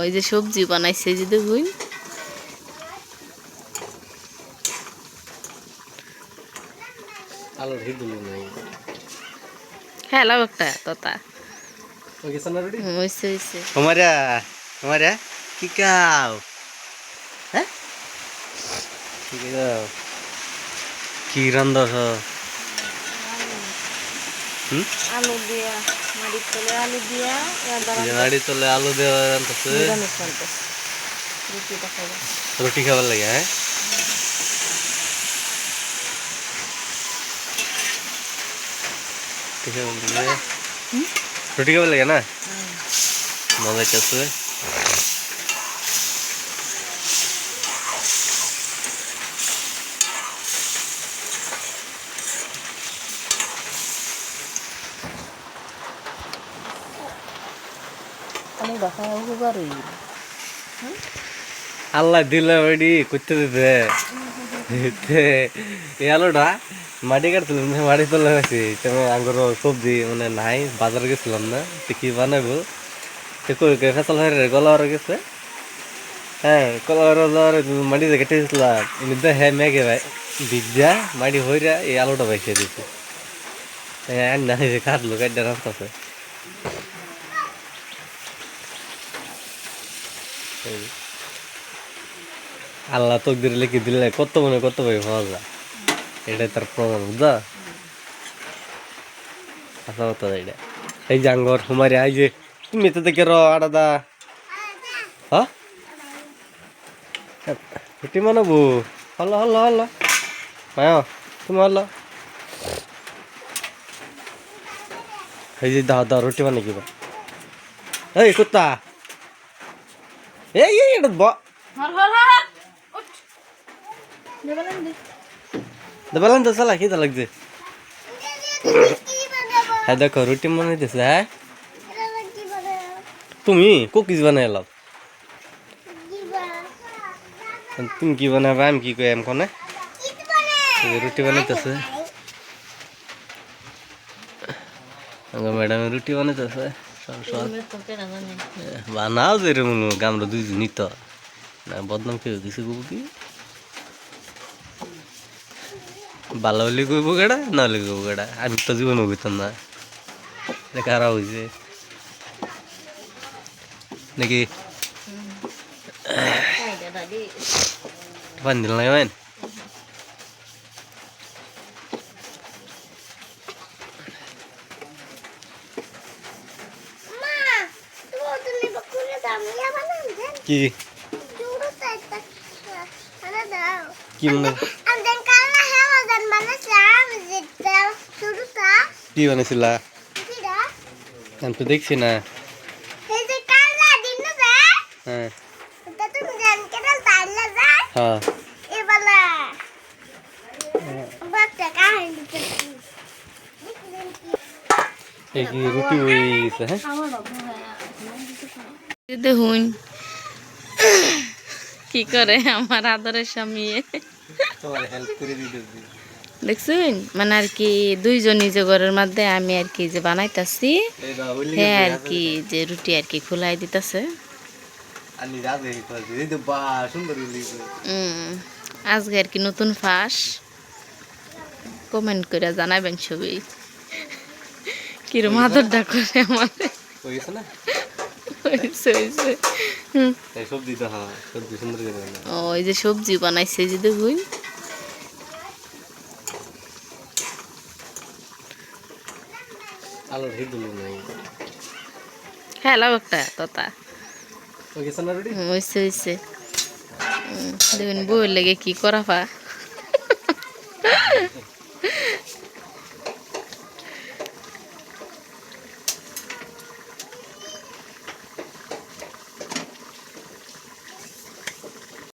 এই যে সবজি বানাইছে যে দেখুন আলুর হিদুল নাই খেলা একটা তোতা ওকে সানা রেডি হইছে हमारा हमारा কি কাও হ্যাঁ কি কাও কি রান্দাছ আলু দিয়া মাড়ি তলে আলু দিয়া নাড়ি তলে আলু দেওয়া রান্তাছে রুটি খাবার লাগে হ্যাঁ রুটি খাবার লাগে না মজা চাচ্ছে আল্লাহ দিলে ওইডি করতে দিতে এই আলুটা মাটি কাটছিলাম না মাটি তোলা গেছি তুমি আঙ্গুর সবজি মানে নাই বাজার গেছিলাম না তো কি বানাবো তো কই ফেসাল হয়ে গলা হয়ে গেছে হ্যাঁ গলা হয়ে মাটিতে কেটেছিলাম এমনিতে হ্যাঁ মেঘে ভাই বিদ্যা মাটি হইরা এই আলুটা বাইসে দিচ্ছে হ্যাঁ না কাটলো কাটটা রাস্তাছে আল্লাহ তকদির লিখে দিলে কত মনে কত ভাই পাওয়া যায় এটাই তার প্রমাণ বুঝা আশা কথা এটা এই যে আঙ্গর হুমারি আই যে তুমি তো দেখে আডাদা হ্যাঁ রুটি বানাবো হলো হলো হলো হ্যাঁ তুমি হলো এই যে দাও দাও রুটি বানাই কিবা এই কুত্তা এই এটা দেবেন তো চালা খিদা লাগছে হ্যাঁ দেখো রুটি বানাইতেছে হ্যাঁ তুমি কুকিজ বানাই এলাম তুমি কি বানাবে আমি কি কই এম কোনে রুটি বানাইতেছে ম্যাডাম রুটি বানাইতেছে বানাও যে রে মনু গামরা দুইজনই তো না বদনাম কেউ দিছে গো কি ভালো হলে কইব গেড়া না হলে কইব গেড়া আমি তো জীবন হইতাম না খারাপ হয়েছে নাকি পানি দিল না কেমন কি কি মনে কি বানাইছিলা আমি তো দেখছি না হ্যাঁ হ্যাঁ এই কি রুটি হয়ে গেছে হ্যাঁ দেখুন কি করে আমার আদরের স্বামী দেখছেন মানে আর কি দুইজন নিজে ঘরের মধ্যে আমি আর কি যে বানাইতাছি হ্যাঁ আর কি যে রুটি আর কি খোলাই দিতেছে আজকে আর কি নতুন ফাঁস কমেন্ট করে জানাবেন ছবি কিরম আদরটা করে আমাদের ওই যে সবজি বানাইছে যে দেখুন আলুর হিদুল নাই খেলা একটা তোতা হইছে দেখুন বউয়ের লেগে কি করা পা